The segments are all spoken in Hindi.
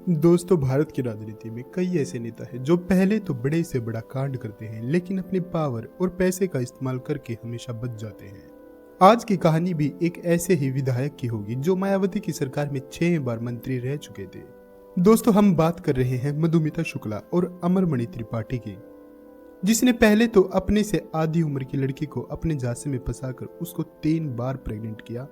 दोस्तों, भारत की राजनीति में कई ऐसे नेता हैं जो पहले तो बड़े से बड़ा कांड करते हैं, लेकिन अपनी पावर और पैसे का इस्तेमाल करके हमेशा बच जाते हैं। आज की कहानी भी एक ऐसे ही विधायक की होगी जो मायावती की सरकार में 6 बार मंत्री रह चुके थे। दोस्तों, हम बात कर रहे हैं मधुमिता शुक्ला और अमरमणि त्रिपाठी की, जिसने पहले तो अपने से आधी उम्र की लड़की को अपने झांसे में फंसाकर उसको 3 बार प्रेग्नेंट किया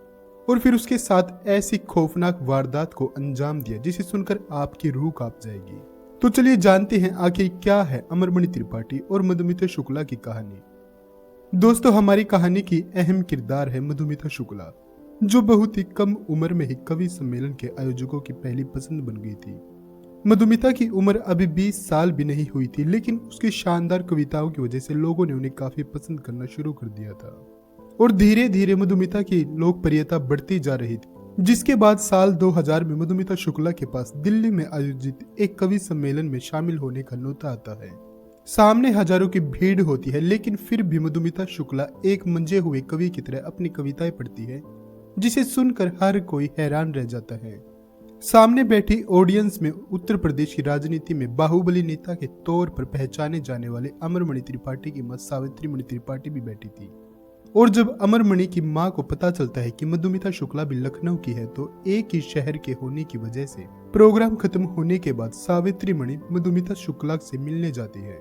और फिर उसके साथ ऐसी खौफनाक वारदात को अंजाम दिया जिसे सुनकर आपकी रूह कांप जाएगी। तो चलिए जानते हैं आखिर क्या है अमरमणि त्रिपाठी और मधुमिता शुक्ला की कहानी। दोस्तों, हमारी कहानी की अहम किरदार है मधुमिता शुक्ला, जो बहुत ही कम उम्र में ही कवि सम्मेलन के आयोजकों की पहली पसंद बन गई थी। मधुमिता की उम्र अभी 20 साल भी नहीं हुई थी, लेकिन उसकी शानदार कविताओं की वजह से लोगों ने उन्हें काफी पसंद करना शुरू कर दिया था और धीरे धीरे मधुमिता की लोकप्रियता बढ़ती जा रही थी। जिसके बाद साल 2000 में मधुमिता शुक्ला के पास दिल्ली में आयोजित एक कवि सम्मेलन में शामिल होने का न्योता आता है। सामने हजारों की भीड़ होती है, लेकिन फिर भी मधुमिता शुक्ला एक मंजे हुए कवि की तरह अपनी कविताएं पढ़ती है, जिसे सुनकर हर कोई हैरान रह जाता है। सामने बैठी ऑडियंस में उत्तर प्रदेश की राजनीति में बाहुबली नेता के तौर पर पहचाने जाने वाले अमरमणि त्रिपाठी की मां सावित्री मणि त्रिपाठी भी बैठी थी। और जब अमरमणि की मां को पता चलता है कि मधुमिता शुक्ला भी लखनऊ की है, तो एक ही शहर के होने की वजह से प्रोग्राम खत्म होने के बाद सावित्री मणि मधुमिता शुक्ला से मिलने जाती है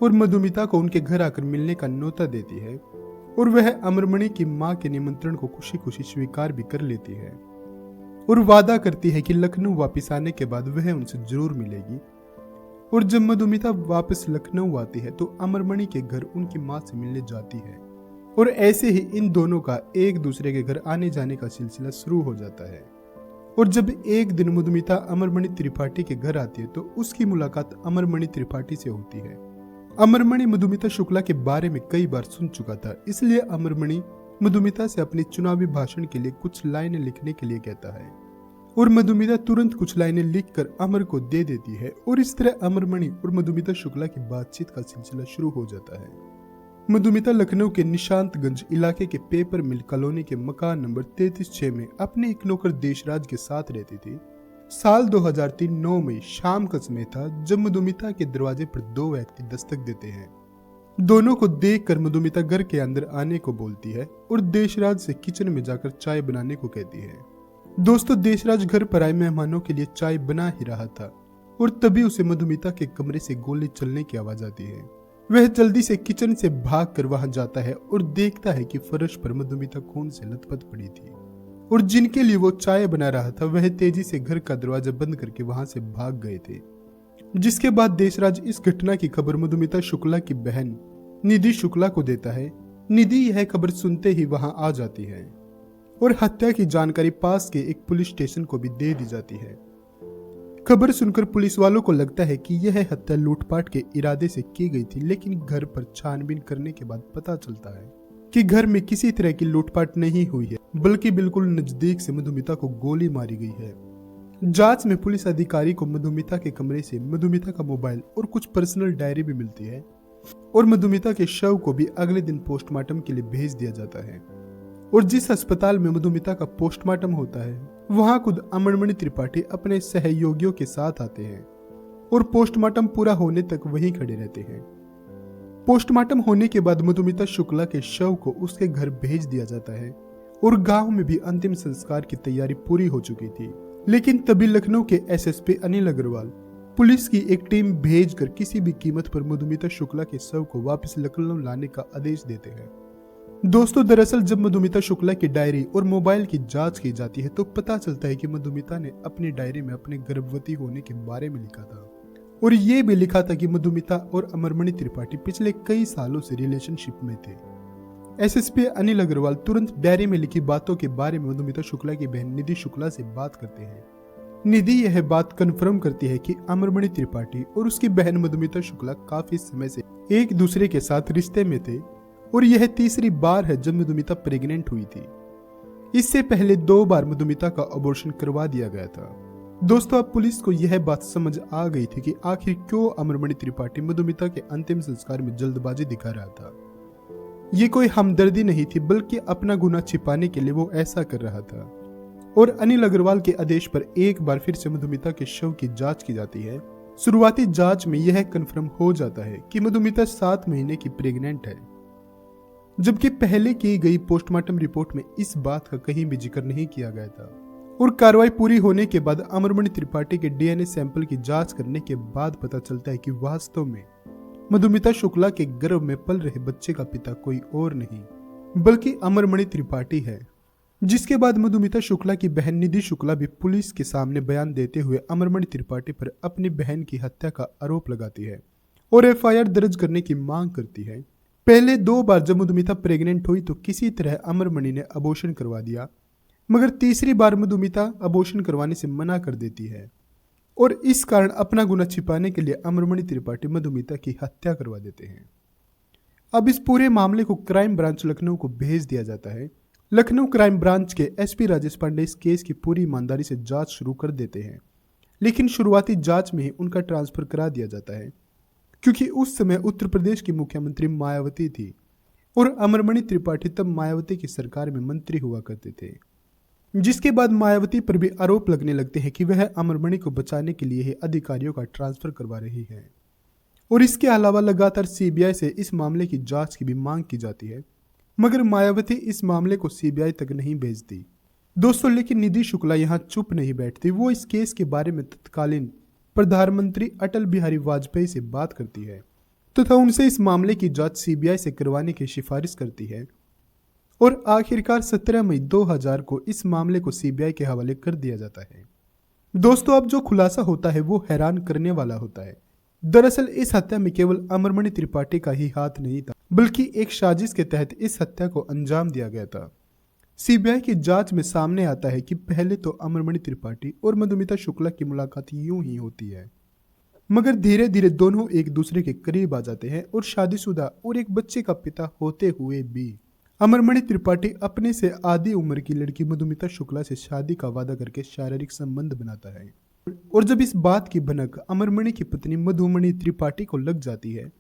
और मधुमिता को उनके घर आकर मिलने का न्योता देती है और वह अमरमणि की मां के निमंत्रण को खुशी खुशी स्वीकार भी कर लेती है और वादा करती है कि लखनऊ वापस आने के बाद वह उनसे जरूर मिलेगी। और जब मधुमिता वापस लखनऊ आती है तो अमरमणि के घर उनकी मां से मिलने जाती है और ऐसे ही इन दोनों का एक दूसरे के घर आने जाने का सिलसिला शुरू हो जाता है। और जब एक दिन मधुमिता अमरमणि त्रिपाठी के घर आती है तो उसकी मुलाकात अमरमणि त्रिपाठी से होती है। अमरमणि मधुमिता शुक्ला के बारे में कई बार सुन चुका था, इसलिए अमरमणि मधुमिता से अपने चुनावी भाषण के लिए कुछ लाइनें लिखने के लिए कहता है और मधुमिता तुरंत कुछ लाइनें लिखकर अमर को दे देती है और इस तरह अमरमणि और मधुमिता शुक्ला की बातचीत का सिलसिला शुरू हो जाता है। मधुमिता लखनऊ के निशांतगंज इलाके के पेपर मिल कॉलोनी के मकान नंबर 33/6 में अपने एक नौकर देशराज के साथ रहती थी। साल 2003-9 में शाम का समय था जब मधुमिता के दरवाजे पर 2 व्यक्ति दस्तक देते हैं। दोनों को देखकर मधुमिता घर के अंदर आने को बोलती है और देशराज से किचन में जाकर चाय बनाने को कहती है। दोस्तों, देशराज घर पर आए मेहमानों के लिए चाय बना ही रहा था और तभी उसे मधुमिता के कमरे से गोली चलने की आवाज आती है। वह जल्दी से किचन से भागकर वहां जाता है और देखता है कि फर्श पर मधुमिता खून से लथपथ पड़ी थी और जिनके लिए वो चाय बना रहा था वह तेजी से घर का दरवाजा बंद करके वहां से भाग गए थे। जिसके बाद देशराज इस घटना की खबर मधुमिता शुक्ला की बहन निधि शुक्ला को देता है। निधि यह खबर सुनते ही वहां आ जाती है और हत्या की जानकारी पास के एक पुलिस स्टेशन को भी दे दी जाती है। खबर सुनकर पुलिस वालों को लगता है कि यह हत्या लूटपाट के इरादे से की गई थी, लेकिन घर पर छानबीन करने के बाद पता चलता है कि घर में किसी तरह की लूटपाट नहीं हुई है, बल्कि बिल्कुल नजदीक से मधुमिता को गोली मारी गई है। जांच में पुलिस अधिकारी को मधुमिता के कमरे से मधुमिता का मोबाइल और कुछ पर्सनल डायरी भी मिलती है और मधुमिता के शव को भी अगले दिन पोस्टमार्टम के लिए भेज दिया जाता है। और जिस अस्पताल में मधुमिता का पोस्टमार्टम होता है वहां खुद अमरमणि त्रिपाठी अपने सहयोगियों के साथ आते हैं और पोस्टमार्टम पूरा होने तक वहीं खड़े रहते हैं। पोस्टमार्टम होने के बाद मधुमिता शुक्ला के शव को उसके घर भेज दिया जाता है और गांव में भी अंतिम संस्कार की तैयारी पूरी हो चुकी थी। लेकिन तभी लखनऊ के एसएसपी अनिल अग्रवाल पुलिस की एक टीम भेजकर किसी भी कीमत पर मधुमिता शुक्ला के शव को वापस लखनऊ लाने का आदेश देते हैं। दोस्तों, दरअसल जब मधुमिता शुक्ला की डायरी और मोबाइल की जांच की जाती है तो पता चलता है कि मधुमिता ने अपनी डायरी में अपने गर्भवती होने के बारे में लिखा था और ये भी लिखा था कि मधुमिता और अमरमणि त्रिपाठी पिछले कई सालों से रिलेशनशिप में थे। एसएसपी अनिल अग्रवाल तुरंत डायरी में लिखी बातों के बारे में मधुमिता शुक्ला की बहन निधि शुक्ला से बात करते हैं। निधि यह बात कंफर्म करती है कि अमरमणि त्रिपाठी और उसकी बहन मधुमिता शुक्ला काफी समय से एक दूसरे के साथ रिश्ते में थे और यह तीसरी बार है जब मधुमिता प्रेग्नेंट हुई थी। इससे पहले 2 बार मधुमिता का अबॉर्शन करवा दिया गया था। दोस्तों, अब पुलिस को यह बात समझ आ गई थी कि आखिर क्यों अमरमणि त्रिपाठी मधुमिता के अंतिम संस्कार में जल्दबाजी दिखा रहा था। ये कोई हमदर्दी नहीं थी, बल्कि अपना गुनाह छिपाने के लिए वो ऐसा कर रहा था। और अनिल अग्रवाल के आदेश पर एक बार फिर से मधुमिता के शव की जांच की जाती है। शुरुआती जांच में यह कन्फर्म हो जाता है कि मधुमिता 7 महीने की प्रेग्नेंट है, जबकि पहले की गई पोस्टमार्टम रिपोर्ट में इस बात का कहीं भी जिक्र नहीं किया गया था। और कार्रवाई पूरी होने के बाद अमरमणि त्रिपाठी के डीएनए सैंपल की जांच करने के बाद पता चलता है कि वास्तव में मधुमिता शुक्ला के गर्भ में पल रहे बच्चे का पिता कोई और नहीं बल्कि अमरमणि त्रिपाठी है। जिसके बाद मधुमिता शुक्ला की बहन निधि शुक्ला भी पुलिस के सामने बयान देते हुए अमरमणि त्रिपाठी पर अपनी बहन की हत्या का आरोप लगाती है और एफआईआर दर्ज करने की मांग करती है। पहले 2 बार जब मधुमिता प्रेग्नेंट हुई तो किसी तरह अमरमणि ने अबॉर्शन करवा दिया, मगर तीसरी बार मधुमिता अबॉर्शन करवाने से मना कर देती है और इस कारण अपना गुनाह छिपाने के लिए अमरमणि त्रिपाठी मधुमिता की हत्या करवा देते हैं। अब इस पूरे मामले को क्राइम ब्रांच लखनऊ को भेज दिया जाता है। लखनऊ क्राइम ब्रांच के एसपी राजेश पांडे इस केस की पूरी ईमानदारी से जांच शुरू कर देते हैं, लेकिन शुरुआती जांच में ही उनका ट्रांसफर करा दिया जाता है क्योंकि उस समय उत्तर प्रदेश की मुख्यमंत्री मायावती थी और अमरमणि त्रिपाठी तब मायावती की सरकार में मंत्री हुआ करते थे। जिसके बाद मायावती पर भी आरोप लगने लगते हैं कि वह अमरमणि को बचाने के लिए ही अधिकारियों का ट्रांसफर करवा रही है और इसके अलावा लगातार सीबीआई से इस मामले की जांच की भी मांग की जाती है, मगर मायावती इस मामले को सीबीआई तक नहीं भेजती। दोस्तों, लेकिन निधि शुक्ला यहाँ चुप नहीं बैठती। वो इस केस के बारे में तत्कालीन प्रधानमंत्री अटल बिहारी वाजपेयी से बात करती है तथा उनसे इस मामले की जांच सीबीआई से करवाने की सिफारिश करती है और आखिरकार 17 मई 2000 को इस मामले को सीबीआई के हवाले कर दिया जाता है। दोस्तों, अब जो खुलासा होता है वो हैरान करने वाला होता है। दरअसल इस हत्या में केवल अमरमणि त्रिपाठी का ही हाथ नहीं था, बल्कि एक साजिश के तहत इस हत्या को अंजाम दिया गया था। सीबीआई की जांच में सामने आता है कि पहले तो अमरमणि त्रिपाठी और मधुमिता शुक्ला की मुलाकात यूं ही होती है, मगर धीरे धीरे दोनों एक दूसरे के करीब आ जाते हैं और शादीशुदा और एक बच्चे का पिता होते हुए भी अमरमणि त्रिपाठी अपने से आधी उम्र की लड़की मधुमिता शुक्ला से शादी का वादा करके शारीरिक संबंध बनाता है और जब इस बात की भनक अमरमणि की पत्नी मधुमणि त्रिपाठी को लग जाती है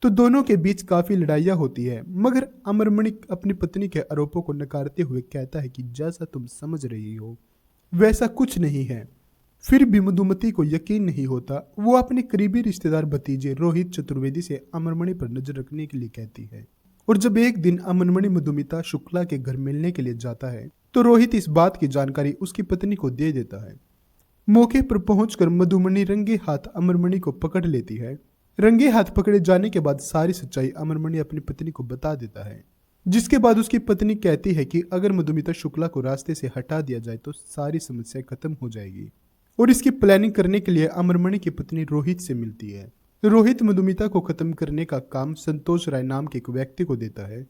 तो दोनों के बीच काफी लड़ाइयाँ होती है, मगर अमरमणि अपनी पत्नी के आरोपों को नकारते हुए कहता है कि जैसा तुम समझ रही हो वैसा कुछ नहीं है। फिर भी मधुमती को यकीन नहीं होता। वो अपने करीबी रिश्तेदार भतीजे रोहित चतुर्वेदी से अमरमणि पर नजर रखने के लिए कहती है और जब एक दिन अमरमणि मधुमिता शुक्ला के घर मिलने के लिए जाता है तो रोहित इस बात की जानकारी उसकी पत्नी को दे देता है। मौके पर पहुंचकर मधुमणि रंगे हाथ अमरमणि को पकड़ लेती है। रंगे हाथ पकड़े जाने के बाद सारी सच्चाई अमरमणि अपनी पत्नी को बता देता है, जिसके बाद उसकी पत्नी कहती है कि अगर मधुमिता शुक्ला को रास्ते से हटा दिया जाए तो सारी समस्या खत्म हो जाएगी और इसकी प्लानिंग करने के लिए अमरमणि की पत्नी रोहित से मिलती है। रोहित मधुमिता को खत्म करने का काम संतोष राय नाम के एक व्यक्ति को देता है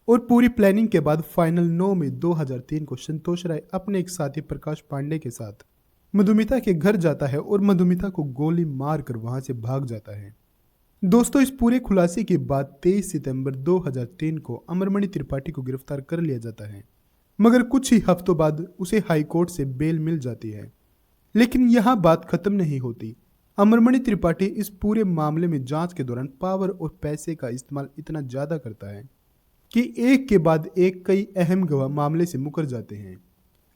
और पूरी प्लानिंग के बाद फाइनल 9 मई 2003 को संतोष राय अपने एक साथी प्रकाश पांडे के साथ मधुमिता के घर जाता है और मधुमिता को गोली मारकर वहां से भाग जाता है। दोस्तों, इस पूरे खुलासे के बाद 23 सितंबर 2003 को अमरमणि त्रिपाठी को गिरफ्तार कर लिया जाता है, मगर कुछ ही हफ्तों बाद उसे हाईकोर्ट से बेल मिल जाती है। लेकिन यहाँ बात खत्म नहीं होती। अमरमणि त्रिपाठी इस पूरे मामले में जांच के दौरान पावर और पैसे का इस्तेमाल इतना ज्यादा करता है कि एक के बाद एक कई अहम गवाह मामले से मुकर जाते हैं।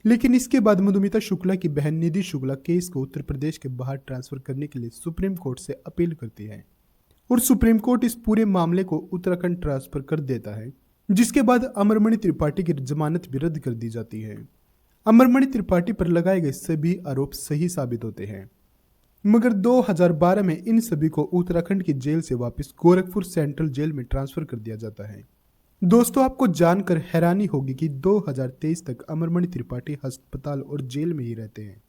लेकिन इसके बाद मधुमिता शुक्ला की बहन निधि शुक्ला केस को उत्तर प्रदेश के बाहर ट्रांसफर करने के लिए सुप्रीम कोर्ट से अपील करती है और सुप्रीम कोर्ट इस पूरे मामले को उत्तराखंड ट्रांसफर कर देता है, जिसके बाद अमरमणि त्रिपाठी की जमानत भी रद्द कर दी जाती है। अमरमणि त्रिपाठी पर लगाए गए सभी आरोप सही साबित होते हैं, मगर 2012 में इन सभी को उत्तराखंड की जेल से वापस गोरखपुर सेंट्रल जेल में ट्रांसफर कर दिया जाता है। दोस्तों, आपको जानकर हैरानी होगी कि 2023 तक अमरमणि त्रिपाठी अस्पताल और जेल में ही रहते हैं,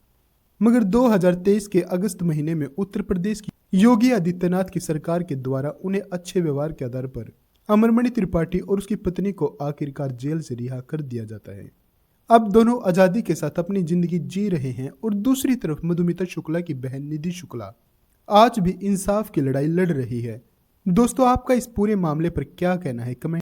मगर 2023 के अगस्त महीने में उत्तर प्रदेश की योगी आदित्यनाथ की सरकार के द्वारा उन्हें अच्छे व्यवहार के आधार पर अमरमणि त्रिपाठी और उसकी पत्नी को आखिरकार जेल से रिहा कर दिया जाता है। अब दोनों आजादी के साथ अपनी जिंदगी जी रहे हैं और दूसरी तरफ मधुमिता शुक्ला की बहन निधि शुक्ला आज भी इंसाफ की लड़ाई लड़ रही है। दोस्तों, आपका इस पूरे मामले पर क्या कहना है? कमेंट